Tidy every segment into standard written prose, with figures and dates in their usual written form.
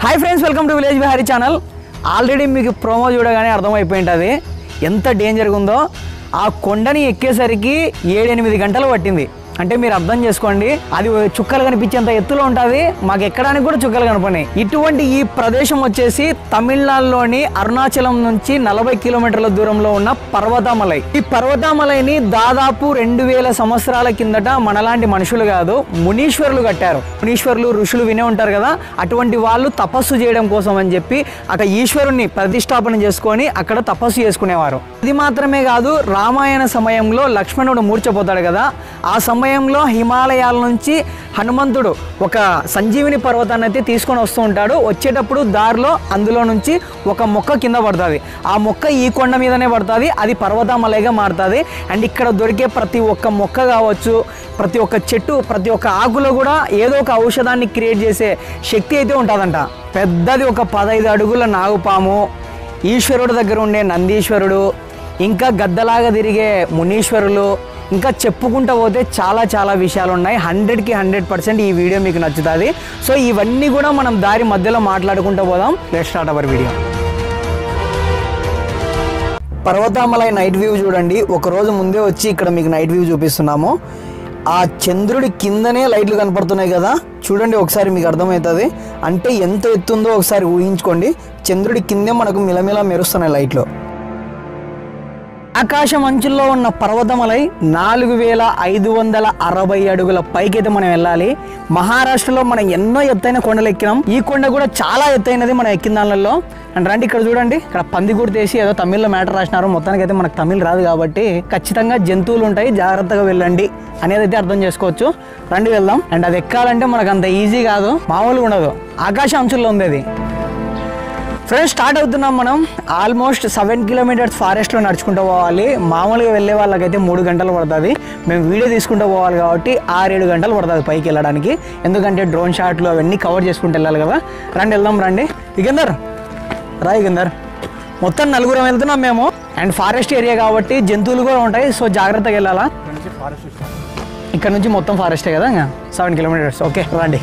Hi friends, welcome to village Bihari channel. Already మీకు promo చూడగానే అర్థమైపోయింటుంది ఎంత డేంజర్గా ఉందో. ఆ కొండని ఎక్కేసరికి 7-8 గంటలు పట్టింది. అంటే మీరు అర్థం చేసుకోండి, అది చుక్కలు కనిపించేంత ఎత్తులో ఉంటుంది. మాకు ఎక్కడానికి కూడా చుక్కలు కనపడినాయి. ఇటువంటి ఈ ప్రదేశం వచ్చేసి తమిళనాడులోని అరుణాచలం నుంచి 40 కిలోమీటర్ల దూరంలో ఉన్న పర్వతామలై. ఈ పర్వతామలైని దాదాపు 2000 సంవత్సరాల కిందట మనలాంటి మనుషులు కాదు, మునీశ్వరులు కట్టారు. మునీశ్వరులు, ఋషులు వినే ఉంటారు కదా, అటువంటి వాళ్ళు తపస్సు చేయడం కోసం అని చెప్పి అక్కడ ఈశ్వరుని ప్రతిష్టాపన చేసుకొని అక్కడ తపస్సు చేసుకునేవారు. ఇది మాత్రమే కాదు, రామాయణ సమయంలో లక్ష్మణుడు మూర్ఛపోతాడు కదా, ఆ సమయంలో హిమాలయాల నుంచి హనుమంతుడు ఒక సంజీవిని పర్వతాన్ని అయితే తీసుకొని వస్తూ ఉంటాడు. వచ్చేటప్పుడు దారిలో అందులో నుంచి ఒక మొక్క కింద పడుతుంది. ఆ మొక్క ఈ కొండ మీదనే పడుతుంది, అది పర్వతామలైగా మారుతుంది. అండ్ ఇక్కడ దొరికే ప్రతి ఒక్క మొక్క కావచ్చు, ప్రతి ఒక్క చెట్టు, ప్రతి ఒక్క ఆకులో కూడా ఏదో ఒక ఔషధాన్ని క్రియేట్ చేసే శక్తి అయితే ఉంటుందంట. పెద్దది ఒక 15 అడుగుల నాగుపాము, ఈశ్వరుడు దగ్గర ఉండే నందీశ్వరుడు, ఇంకా గద్దలాగా తిరిగే మునీశ్వరులు, ఇంకా చెప్పుకుంటూ పోతే చాలా విషయాలు ఉన్నాయి. 100కి 100% ఈ వీడియో మీకు నచ్చుతుంది. సో ఇవన్నీ కూడా మనం దారి మధ్యలో మాట్లాడుకుంటూ పోదాం. Let's start our video. Parvatamalai night view చూడండి. ఒక రోజు ముందే వచ్చి ఇక్కడ మీకు నైట్ వ్యూ చూపిస్తున్నాము. ఆ చంద్రుడి కిందనే లైట్లు కనపడుతున్నాయి కదా, చూడండి ఒకసారి మీకు అర్థమవుతుంది. అంటే ఎంత ఎత్తుందో ఒకసారి ఊహించుకోండి. చంద్రుడి కిందే మనకు మిలమిలా మెరుస్తున్నాయి లైట్లు. ఆకాశం అంచుల్లో ఉన్న పర్వతమలై 4560 అడుగుల పైకైతే మనం వెళ్ళాలి. మహారాష్ట్రలో మనం ఎన్నో ఎత్తైన కొండలు ఎక్కినాం. ఈ కొండ కూడా చాలా ఎత్తైనది మనం ఎక్కిన దానిలో. అండ్ రండి, ఇక్కడ చూడండి, ఇక్కడ పంది గుర్తేసి ఏదో తమిళ్లో మ్యాటర్ రాసినారు. మొత్తానికి అయితే మనకు తమిళ్ రాదు కాబట్టి ఖచ్చితంగా జంతువులు ఉంటాయి, జాగ్రత్తగా వెళ్ళండి అనేది అయితే అర్థం చేసుకోవచ్చు. రండి వెళ్దాం. అండ్ అది ఎక్కాలంటే మనకు అంత ఈజీ కాదు, మామూలుగా ఉండదు. ఆకాశం అంచుల్లో ఉంది అది. ఫ్రెండ్స్, స్టార్ట్ అవుతున్నాం మనం. ఆల్మోస్ట్ 7 కిలోమీటర్స్ ఫారెస్ట్లో నడుచుకుంటూ పోవాలి. మామూలుగా వెళ్ళే వాళ్ళకైతే 3 గంటలు పడుతుంది. మేము వీడియో తీసుకుంటూ పోవాలి కాబట్టి 6-7 గంటలు పడుతుంది పైకి వెళ్ళడానికి. ఎందుకంటే డ్రోన్ షాట్లు అవన్నీ కవర్ చేసుకుంటూ వెళ్ళాలి కదా. రండి వెళ్దాం. రండి యుగంధర్, రా యుగంధర్. మొత్తం 4 వెళ్తున్నాం మేము. అండ్ ఫారెస్ట్ ఏరియా కాబట్టి జంతువులు కూడా ఉంటాయి, సో జాగ్రత్తగా వెళ్ళాలా. ఇక్కడ నుంచి మొత్తం ఫారెస్టే కదా, 7 కిలోమీటర్స్. ఓకే రండి.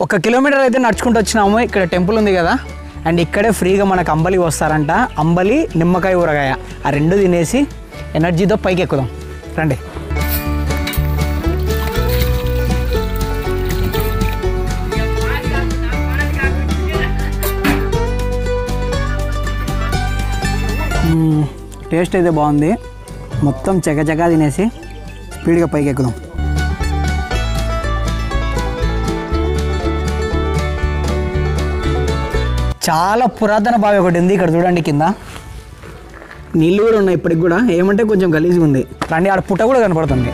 ఒక కిలోమీటర్ అయితే నడుచుకుంటూ వచ్చినాము. ఇక్కడ టెంపుల్ ఉంది కదా, అండ్ ఇక్కడే ఫ్రీగా మనకు అంబలి వస్తారంట. అంబలి, నిమ్మకాయ ఊరగాయ, ఆ 2 తినేసి ఎనర్జీతో పైకి ఎక్కుదాం. రండి. టేస్ట్ అయితే బాగుంది. మొత్తం చకచకా తినేసి స్పీడ్గా పైకి ఎక్కుదాం. చాలా పురాతన బావి ఒకటి ఉంది ఇక్కడ చూడండి. కింద నీళ్ళు కూడా ఉన్నాయి ఇప్పటికి కూడా. ఏమంటే కొంచెం గలీజ్గా ఉంది. రండి, ఆడ పుట్ట కూడా కనపడుతుంది.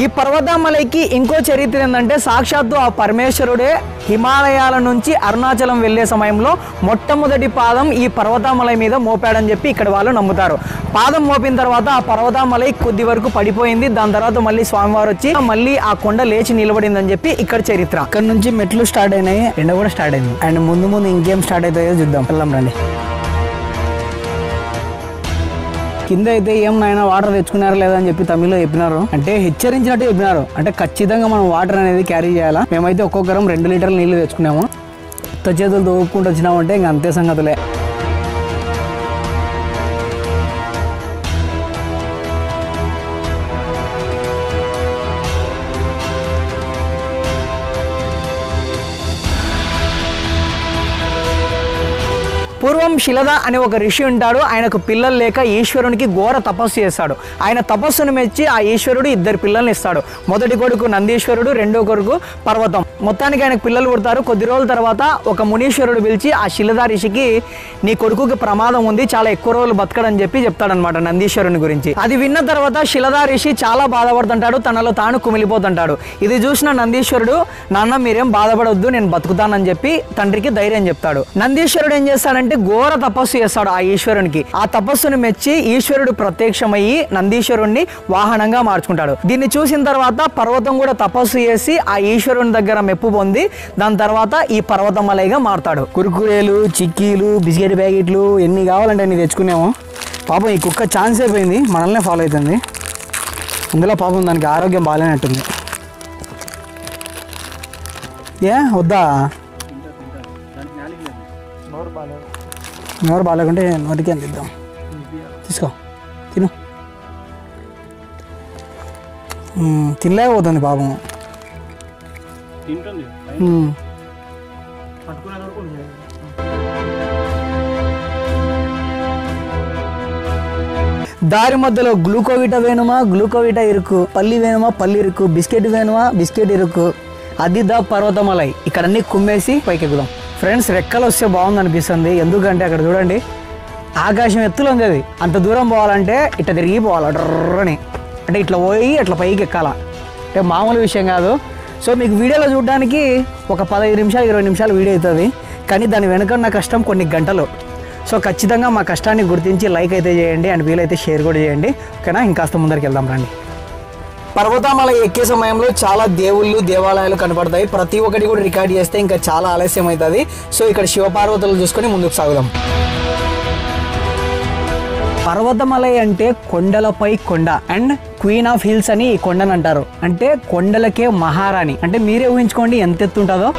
ఈ పర్వతామలైకి ఇంకో చరిత్ర ఏంటంటే, సాక్షాత్తు ఆ పరమేశ్వరుడే హిమాలయాల నుంచి అరుణాచలం వెళ్లే సమయంలో మొట్టమొదటి పాదం ఈ పర్వతామలై మీద మోపాడని చెప్పి ఇక్కడ వాళ్ళు నమ్ముతారు. పాదం మోపిన తర్వాత ఆ పర్వతామలై కొద్ది వరకు పడిపోయింది. దాని తర్వాత మళ్ళీ స్వామివారు వచ్చి మళ్ళీ ఆ కొండ లేచి నిలబడిందని చెప్పి ఇక్కడ చరిత్ర. ఇక్కడ నుంచి మెట్లు స్టార్ట్ అయినాయి, ఎండ కూడా స్టార్ట్ అయింది. అండ్ ముందు ఇంకేం స్టార్ట్ అవుతాయో చూద్దాం. వెళ్దాం రండి. కింద అయితే ఏం నాయన వాటర్ తెచ్చుకున్నారా లేదా అని చెప్పి తమిళ్లో చెప్పినారు. అంటే హెచ్చరించినట్టు చెప్పినారు. అంటే ఖచ్చితంగా మనం వాటర్ అనేది క్యారీ చేయాలా. మేమైతే ఒక్కొక్కరం 2 లీటర్ల నీళ్లు తెచ్చుకున్నాము. చేతులతో ఊపుకుంటూ వచ్చినామంటే ఇంకా అంతే సంగతులే. పూర్వం పూర్వం శిలద అనే ఒక ఋషి ఉంటాడు. ఆయనకు పిల్లలు లేక ఈశ్వరునికి ఘోర తపస్సు చేస్తాడు. ఆయన తపస్సును మెచ్చి ఆ ఈశ్వరుడు 2 పిల్లల్ని ఇస్తాడు. మొదటి కొడుకు నందీశ్వరుడు, రెండో కొడుకు పర్వతం. మొత్తానికి ఆయనకు పిల్లలు పుడతారు. కొద్ది రోజుల తర్వాత ఒక మునీశ్వరుడు పిలిచి ఆ శిలద ఋషికి నీ కొడుకుకి ప్రమాదం ఉంది, చాలా ఎక్కువ రోజులు బతకడని చెప్పి చెప్తాడనమాట నందీశ్వరుని గురించి. అది విన్న తర్వాత శిలద ఋషి చాలా బాధపడుతుంటాడు, తనలో తాను కుమిలిపోతుంటాడు. ఇది చూసిన నందీశ్వరుడు, నాన్న మీరేం బాధపడొద్దు, నేను బతుకుతానని చెప్పి తండ్రికి ధైర్యం చెప్తాడు. నందీశ్వరుడు ఏం చేస్తాడంటే ఘోర తపస్సు చేస్తాడు ఆ ఈశ్వరునికి. ఆ తపస్సును మెచ్చి ఈశ్వరుడు ప్రత్యక్షమయ్యి నందీశ్వరుణ్ణి వాహనంగా మార్చుకుంటాడు. దీన్ని చూసిన తర్వాత పర్వతం కూడా తపస్సు చేసి ఆ ఈశ్వరుని దగ్గర మెప్పు పొంది దాని తర్వాత ఈ పర్వతమలైగా మారుతాడు. కురుకురేలు, చిక్కీలు, బిస్కెట్ ప్యాకెట్లు ఎన్ని కావాలంటే అన్ని తెచ్చుకున్నాము. పాపం ఈ కుక్క ఛాన్స్ అయిపోయింది, మనల్నే ఫాలో అవుతుంది. అందులో పాపం దానికి ఆరోగ్యం బాగాలేనట్టుంది. వద్దా? నోరు బాగాలేకుంటే నోటికి అందిద్దాం. తీసుకో, తిను. తినలేకపోతుంది పాపం. దారి మధ్యలో గ్లూకోవిటా వేణుమా, గ్లూకోవిటా ఇరుకు, పల్లి వేణుమా, పల్లి ఇరుకు, బిస్కెట్ వేణుమా, బిస్కెట్ ఇరుకు. అది దా పర్వతమలై. ఇక్కడ అన్ని కుమ్మేసి పైకి ఎక్కుదాం. ఫ్రెండ్స్, రెక్కలు వస్తే బాగుంది అనిపిస్తుంది. ఎందుకంటే అక్కడ చూడండి, ఆకాశం ఎత్తులో ఉంది. అది అంత దూరం పోవాలంటే ఇట్లా తిరిగిపోవాలి డ్రని, అంటే ఇట్లా పోయి అట్లా పైకి ఎక్కాల. అంటే మామూలు విషయం కాదు. సో మీకు వీడియోలో చూడడానికి ఒక 15 నిమిషాలు 20 నిమిషాలు వీడియో అవుతుంది, కానీ దాని వెనుక ఉన్న కష్టం కొన్ని గంటలు. సో ఖచ్చితంగా మా కష్టాన్ని గుర్తించి లైక్ అయితే చేయండి అండ్ వీలైతే షేర్ కూడా చేయండి. ఓకేనా? ఇంకాస్త ముందరికి వెళ్దాం రండి. పర్వతమల ఎక్కే సమయంలో చాలా దేవుళ్ళు, దేవాలయాలు కనపడతాయి. ప్రతి ఒక్కటి కూడా రికార్డ్ చేస్తే ఇంకా చాలా ఆలస్యం అవుతుంది. సో ఇక్కడ శివపార్వతులు చూసుకొని ముందుకు సాగుదాం. పర్వతమలై అంటే కొండలపై కొండ అండ్ క్వీన్ ఆఫ్ హిల్స్ అని ఈ కొండను అంటారు. అంటే కొండలకే మహారాణి. అంటే మీరే ఊహించుకోండి ఎంత ఎత్తు ఉంటుందో.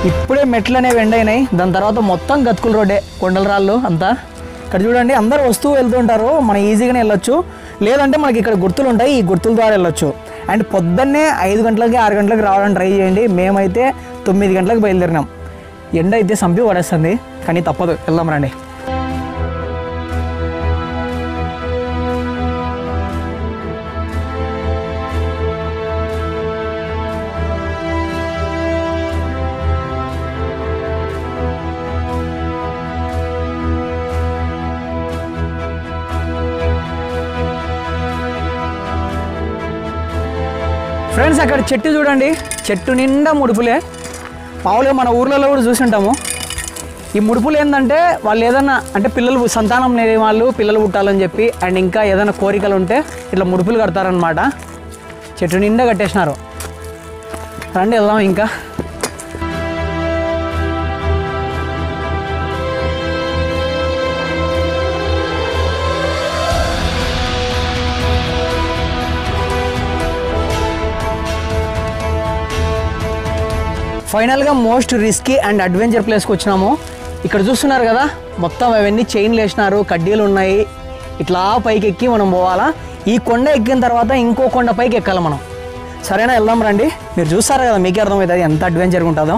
ఇప్పుడే మెట్లు అనేవి ఎండైనాయి. దాని తర్వాత మొత్తం గతుకుల రోడ్డే, కొండల రాళ్ళు అంతా. ఇక్కడ చూడండి, అందరూ వస్తూ వెళ్తుంటారు. మనం ఈజీగానే వెళ్ళొచ్చు, లేదంటే మనకి ఇక్కడ గుర్తులు ఉంటాయి, ఈ గుర్తుల ద్వారా వెళ్ళొచ్చు. అండ్ పొద్దున్నే 5 గంటలకి 6 గంటలకు రావడానికి ట్రై చేయండి. మేమైతే 9 గంటలకు బయలుదేరినాం. ఎండ అయితే సంపి పడేస్తుంది, కానీ తప్పదు, వెళ్దాం రండి. ఫ్రెండ్స్, అక్కడ చెట్టు చూడండి, చెట్టు నిండా ముడుపులే. మామూలుగా మన ఊర్లలో కూడా చూసుంటాము. ఈ ముడుపులు ఏంటంటే వాళ్ళు ఏదన్నా అంటే పిల్లలు సంతానం లేని వాళ్ళు పిల్లలు పుట్టాలని చెప్పి అండ్ ఇంకా ఏదైనా కోరికలు ఉంటే ఇట్లా ముడుపులు కడతారనమాట. చెట్టు నిండా కట్టేసినారు. రండి వెళ్దాం ఇంకా. ఫైనల్గా మోస్ట్ రిస్కీ అండ్ అడ్వెంచర్ ప్లేస్కి వచ్చినాము. ఇక్కడ చూస్తున్నారు కదా, మొత్తం అవన్నీ చైన్లు వేసినారు, కడ్డీలు ఉన్నాయి. ఇట్లా పైకి ఎక్కి మనం పోవాలా. ఈ కొండ ఎక్కిన తర్వాత ఇంకో కొండ పైకి ఎక్కాలి మనం. సరేనా? వెళ్దాం రండి. మీరు చూస్తారు కదా, మీకే అర్థమవుతుంది ఎంత అడ్వెంచర్గా ఉంటుందో.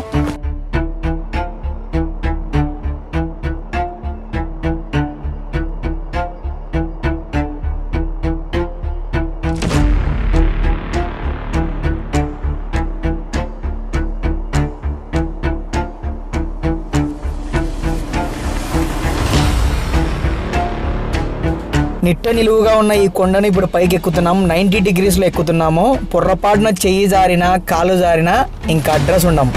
నిట్ట నిలువుగా ఉన్న ఈ కొండను ఇప్పుడు పైకి ఎక్కుతున్నాం. 90 డిగ్రీస్లో ఎక్కుతున్నాము. పొర్రపాటున చెయ్యి జారినా, కాలు జారినా ఇంకా అడ్రస్ ఉండం.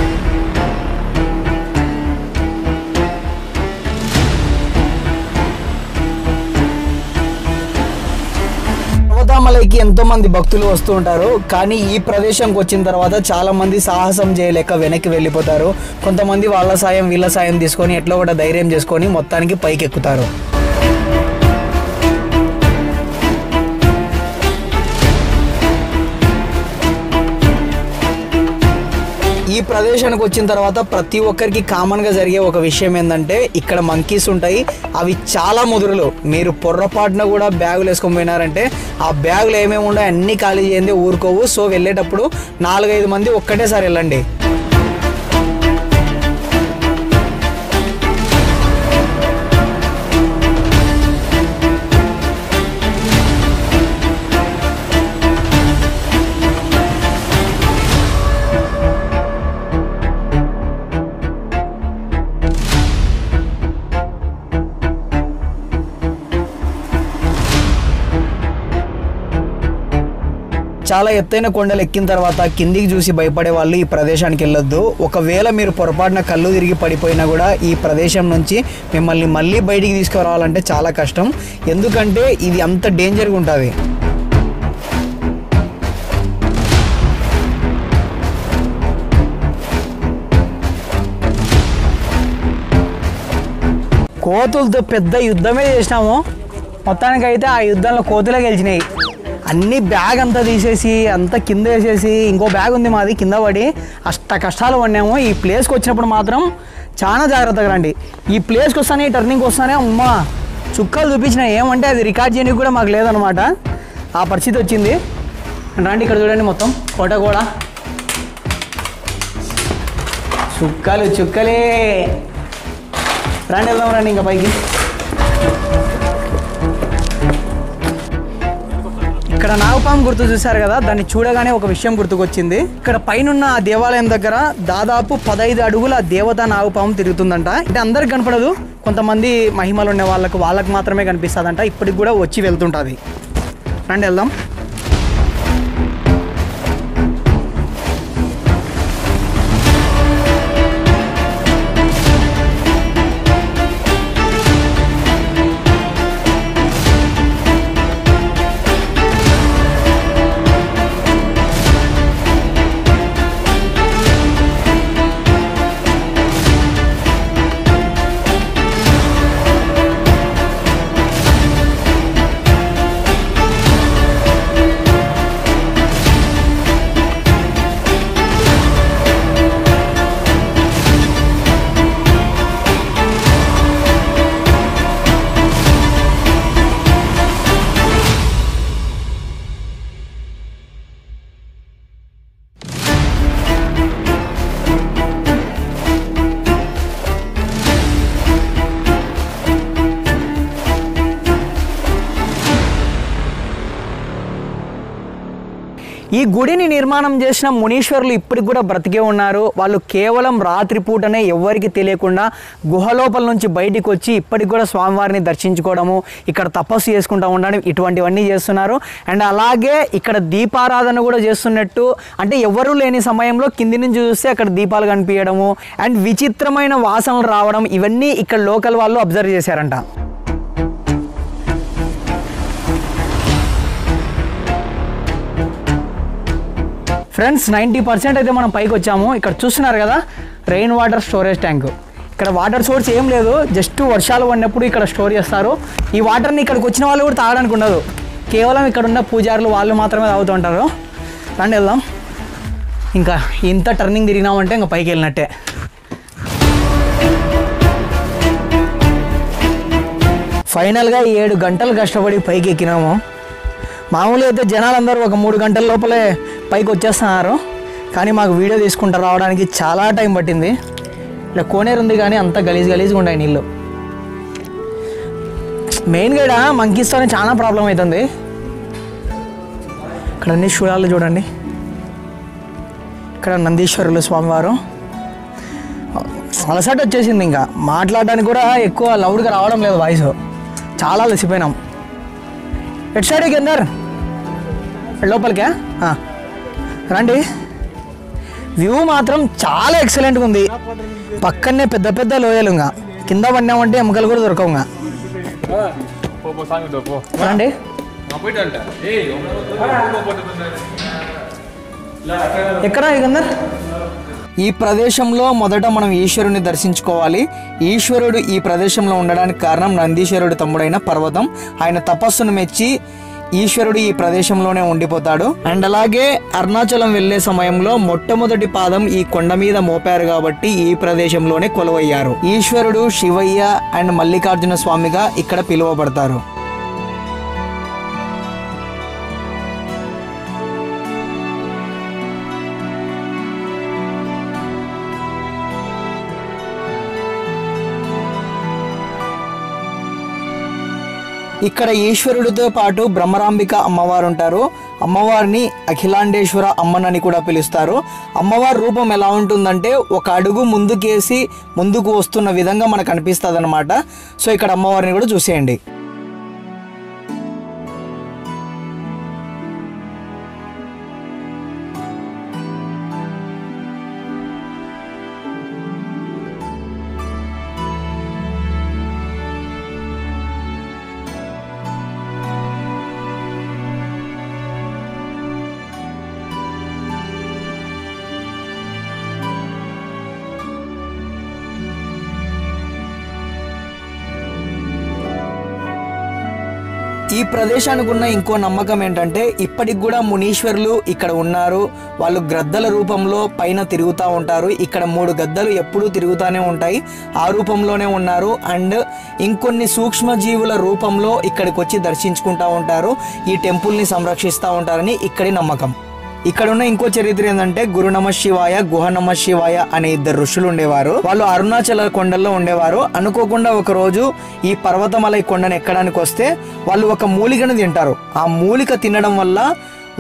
పర్వతమలైకి ఎంతో మంది భక్తులు వస్తూ ఉంటారు, కానీ ఈ ప్రదేశంకి వచ్చిన తర్వాత చాలా మంది సాహసం చేయలేక వెనక్కి వెళ్ళిపోతారు. కొంతమంది వాళ్ళ సాయం వీళ్ళ సాయం తీసుకొని ఎట్లా కూడా ధైర్యం చేసుకొని మొత్తానికి పైకి ఎక్కుతారు. ఈ ప్రదేశానికి వచ్చిన తర్వాత ప్రతి ఒక్కరికి కామన్గా జరిగే ఒక విషయం ఏంటంటే ఇక్కడ మంకీస్ ఉంటాయి. అవి చాలా ముదురులు. మీరు పొర్రపాటున కూడా బ్యాగులు వేసుకొని పోయినారంటే ఆ బ్యాగులు ఏమేమి ఉండవు అన్నీ ఖాళీ చేయండి, ఊరుకోవు. సో వెళ్ళేటప్పుడు 4-5 మంది ఒక్కటేసారి వెళ్ళండి. చాలా ఎత్తైన కొండలు ఎక్కిన తర్వాత కిందికి చూసి భయపడే వాళ్ళు ఈ ప్రదేశానికి వెళ్ళొద్దు. ఒకవేళ మీరు పొరపాటున కళ్ళు తిరిగి పడిపోయినా కూడా ఈ ప్రదేశం నుంచి మిమ్మల్ని మళ్ళీ బయటికి తీసుకురావాలంటే చాలా కష్టం. ఎందుకంటే ఇది అంత డేంజర్గా ఉంటుంది. కోతులతో పెద్ద యుద్ధమే చేసినాము. మొత్తానికైతే ఆ యుద్ధంలో కోతులే గెలిచినాయి. అన్ని బ్యాగ్ అంతా తీసేసి అంతా కింద వేసేసి ఇంకో బ్యాగ్ ఉంది మాది కింద పడి అష్ట కష్టాలు పడినాము. ఈ ప్లేస్కి వచ్చినప్పుడు మాత్రం చాలా జాగ్రత్తగా రండి. ఈ ప్లేస్కి వస్తానే టర్నింగ్కి వస్తానే అమ్మ చుక్కలు చూపించిన ఏమంటే అది రికార్డ్ చేయడానికి కూడా మాకు లేదనమాట. ఆ పరిస్థితి వచ్చింది. రండి ఇక్కడ చూడండి మొత్తం కోట కూడా చుక్కలు చుక్కలే. రండి వెళ్దాం రండి ఇంకా పైకి. ఇక్కడ నాగపాము గుర్తు చూశారు కదా, దాన్ని చూడగానే ఒక విషయం గుర్తుకొచ్చింది. ఇక్కడ పైనున్న ఆ దేవాలయం దగ్గర దాదాపు 15 అడుగుల దేవతా నాగపాము తిరుగుతుందంట. అంటే అందరికి కనపడదు, కొంతమంది మహిమలు ఉన్న వాళ్ళకు మాత్రమే కనిపిస్తుందంట. ఇప్పటికి కూడా వచ్చి వెళ్తుంటుంది. రండి వెళ్దాం. ఈ గుడిని నిర్మాణం చేసిన మునీశ్వరులు ఇప్పటికి కూడా బ్రతికే ఉన్నారు. వాళ్ళు కేవలం రాత్రిపూటనే ఎవరికి తెలియకుండా గుహలోపల నుంచి బయటికి వచ్చి ఇప్పటికి కూడా స్వామివారిని దర్శించుకోవడము, ఇక్కడ తపస్సు చేసుకుంటూ ఉండడం ఇటువంటివన్నీ చేస్తున్నారు. అండ్ అలాగే ఇక్కడ దీపారాధన కూడా చేస్తున్నట్టు, అంటే ఎవరు లేని సమయంలో కింది నుంచి చూస్తే అక్కడ దీపాలు కనిపించడము అండ్ విచిత్రమైన వాసనలు రావడం, ఇవన్నీ ఇక్కడ లోకల్ వాళ్ళు అబ్జర్వ్ చేశారంట. ఫ్రెండ్స్ 90% అయితే మనం పైకి వచ్చాము. ఇక్కడ చూస్తున్నారు కదా రెయిన్ వాటర్ స్టోరేజ్ ట్యాంక్. ఇక్కడ వాటర్ సోర్స్ ఏం లేదు, జస్ట్ వర్షాలు పడినప్పుడు ఇక్కడ స్టోర్ చేస్తారు. ఈ వాటర్ని ఇక్కడికి వచ్చిన వాళ్ళు కూడా తాగడానికి ఉండదు, కేవలం ఇక్కడ ఉన్న పూజారులు వాళ్ళు మాత్రమే తాగుతూ ఉంటారు. రండి వెళ్దాం. ఇంకా ఇంత టర్నింగ్ తిరిగినామంటే ఇంకా పైకి వెళ్ళినట్టే. ఫైనల్గా 7 గంటలు కష్టపడి పైకి ఎక్కినాము. మామూలుగా అయితే జనాలందరూ ఒక 3 గంటల లోపలే పైకి వచ్చేస్తున్నారు, కానీ మాకు వీడియో తీసుకుంటూ రావడానికి చాలా టైం పట్టింది. ఇలా కోనేరు ఉంది కానీ అంత గలీజ్గా ఉన్నాయి నీళ్ళు. మెయిన్గా ఇక్కడ మంకీస్తోనే చాలా ప్రాబ్లం అవుతుంది. ఇక్కడ అన్ని శూలాలు చూడండి. ఇక్కడ నందీశ్వరులు స్వామివారు. అలసట వచ్చేసింది, ఇంకా మాట్లాడడానికి కూడా ఎక్కువ లౌడ్గా రావడం లేదు వాయిస్. చాలా అలసిపోయినాం. ఎటు సైడ్ అందరు లోపలికే రండి. వ్యూ మాత్రం చాలా ఎక్సలెంట్గా ఉంది. పక్కనే పెద్ద పెద్ద లోయలు, ఇంకా కింద పడినామంటే ఎముకలు కూడా దొరకవు. రండి. ఎక్కడ ఇకందర్? ఈ ప్రదేశంలో మొదట మనం ఈశ్వరుని దర్శించుకోవాలి. ఈశ్వరుడు ఈ ప్రదేశంలో ఉండడానికి కారణం నందీశ్వరుడు తమ్ముడైన పర్వతం. ఆయన తపస్సును మెచ్చి ఈశ్వరుడు ఈ ప్రదేశంలోనే ఉండిపోతాడు. అండ్ అలాగే అరుణాచలం వెళ్లే సమయంలో మొట్టమొదటి పాదం ఈ కొండ మీద మోపారు కాబట్టి ఈ ప్రదేశంలోనే కొలువయ్యారు. ఈశ్వరుడు శివయ్య అండ్ మల్లికార్జున స్వామిగా ఇక్కడ పిలువబడతారు. ఇక్కడ ఈశ్వరుడితో పాటు బ్రహ్మరాంబిక అమ్మవారు ఉంటారు. అమ్మవారిని అఖిలాండేశ్వర అమ్మనని కూడా పిలుస్తారు. అమ్మవారి రూపం ఎలా ఉంటుందంటే ఒక అడుగు ముందుకేసి ముందుకు వస్తున్న విధంగా మనకు అనిపిస్తుంది అనమాట. సో ఇక్కడ అమ్మవారిని కూడా చూసేయండి. ఈ ప్రదేశానికి ఉన్న ఇంకో నమ్మకం ఏంటంటే ఇప్పటికి కూడా మునీశ్వరులు ఇక్కడ ఉన్నారు. వాళ్ళు గ్రద్దల రూపంలో పైన తిరుగుతూ ఉంటారు. ఇక్కడ 3 గద్దలు ఎప్పుడూ తిరుగుతూనే ఉంటాయి. ఆ రూపంలోనే ఉన్నారు. అండ్ ఇంకొన్ని సూక్ష్మజీవుల రూపంలో ఇక్కడికి వచ్చి దర్శించుకుంటూ ఉంటారు. ఈ టెంపుల్ని సంరక్షిస్తూ ఉంటారని ఇక్కడి నమ్మకం. ఇక్కడ ఉన్న ఇంకో చరిత్ర ఏంటంటే గురు నమ శివాయ, గుహ నమ శివాయ అనే 2 ఋషులు ఉండేవారు. వాళ్ళు అరుణాచల కొండల్లో ఉండేవారు. అనుకోకుండా ఒక రోజు ఈ పర్వతమలై కొండను ఎక్కడానికి వస్తే వాళ్ళు ఒక మూలికను తింటారు. ఆ మూలిక తినడం వల్ల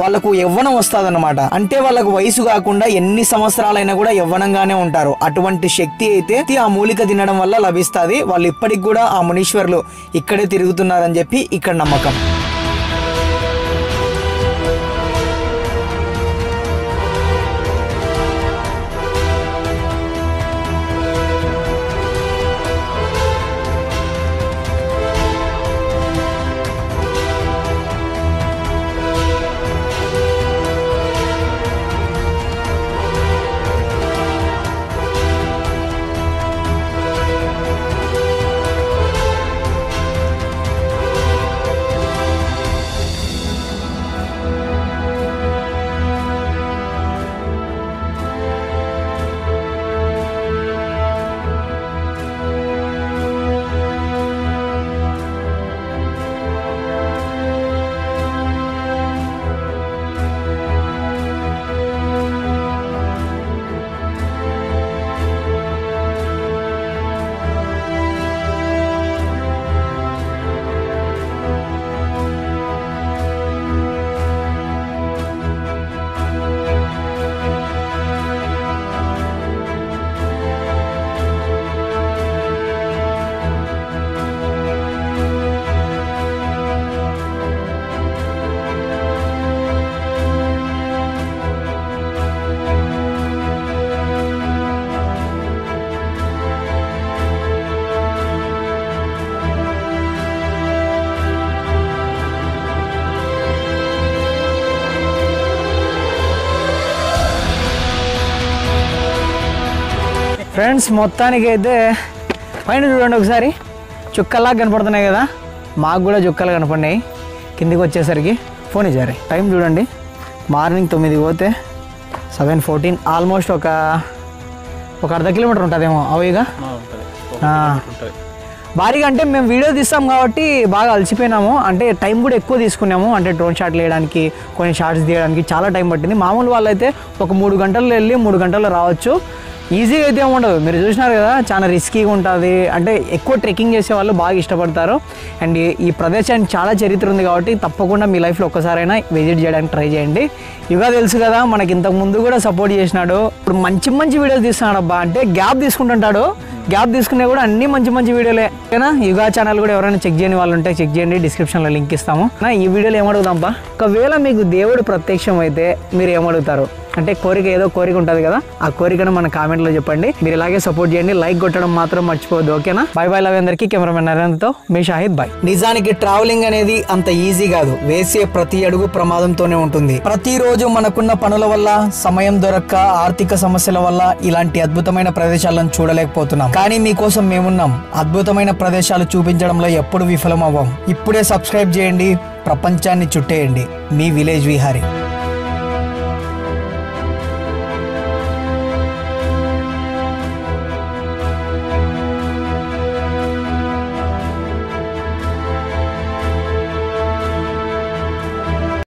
వాళ్ళకు యవ్వనం వస్తుందన్నమాట. అంటే వాళ్ళకు వయసు కాకుండా ఎన్ని సంవత్సరాలైనా కూడా యవ్వనంగానే ఉంటారు. అటువంటి శక్తి అయితే ఆ మూలిక తినడం వల్ల లభిస్తుంది. వాళ్ళు ఇప్పటికి కూడా ఆ మునీశ్వరులు ఇక్కడే తిరుగుతున్నారని చెప్పి ఇక్కడ నమ్మకం. ఫ్రెండ్స్ మొత్తానికి అయితే పైన చూడండి ఒకసారి చుక్కల్లా కనపడుతున్నాయి కదా. మాకు కూడా చుక్కలు కనపడినాయి. కిందికి వచ్చేసరికి ఫోన్ ఇచ్చారు. టైం చూడండి, మార్నింగ్ 9 పోతే 7:14, ఆల్మోస్ట్ ఒక అర్ధ కిలోమీటర్ ఉంటుందేమో అవిగా భారీగా. అంటే మేము వీడియో తీస్తాం కాబట్టి బాగా అలసిపోయినాము. అంటే టైం కూడా ఎక్కువ తీసుకున్నాము. అంటే డ్రోన్ షాట్లు వేయడానికి, కొన్ని షార్ట్స్ తీయడానికి చాలా టైం పట్టింది. మామూలు వాళ్ళైతే ఒక 3 గంటల్లో వెళ్ళి 3 గంటల్లో రావచ్చు. ఈజీగా అయితే ఉండదు. మీరు చూసినారు కదా, చాలా రిస్కీగా ఉంటుంది. అంటే ఎక్కువ ట్రెక్కింగ్ చేసే వాళ్ళు బాగా ఇష్టపడతారు. అండ్ ఈ ప్రదేశానికి చాలా చరిత్ర ఉంది కాబట్టి తప్పకుండా మీ లైఫ్లో ఒక్కసారైనా విజిట్ చేయడానికి ట్రై చేయండి. యుగా తెలుసు కదా, మనకి ఇంతకు ముందు కూడా సపోర్ట్ చేసినాడు. ఇప్పుడు మంచి మంచి వీడియోస్ తీస్తున్నాడు అబ్బా. అంటే గ్యాప్ తీసుకుంటుంటాడు. గ్యాప్ తీసుకునే కూడా అన్ని మంచి మంచి వీడియోలే. ఓకేనా? యుగా ఛానల్ కూడా ఎవరైనా చెక్ చేయని వాళ్ళు ఉంటే చెక్ చేయండి, డిస్క్రిప్షన్లో లింక్ ఇస్తాము. ఈ వీడియోలో ఏమడుగుదాంపా, ఒకవేళ మీకు దేవుడు ప్రత్యక్షం అయితే మీరు ఏమడుగుతారు? అంటే కోరిక ఏదో కోరిక ఉంటుంది కదా, ఆ కోరికను మన కామెంట్లో చెప్పండి. మీరు ఇలాగే సపోర్ట్ చేయండి, లైక్ కొట్టడం మాత్రం మర్చిపోవద్దు. ఓకేనా? బై బై లవ్ అందరికీ. కెమెరామెన్ నరేంద్రతో మీ షాహిద్ బాయ్. నిజానికి ట్రావెలింగ్ అనేది అంత ఈజీ కాదు. వేసే ప్రతి అడుగు ప్రమాదంతోనే ఉంటుంది. ప్రతిరోజు మనకున్న పనుల వల్ల, సమయం దొరక్క, ఆర్థిక సమస్యల వల్ల ఇలాంటి అద్భుతమైన ప్రదేశాలను చూడలేకపోతున్నాం. కానీ మీకోసం మేమున్నాం. అద్భుతమైన ప్రదేశాలు చూపించడంలో ఎప్పుడు విఫలం అవ్వం. ఇప్పుడే సబ్స్క్రైబ్ చేయండి, ప్రపంచాన్ని చుట్టేయండి. మీ విలేజ్ విహారీ.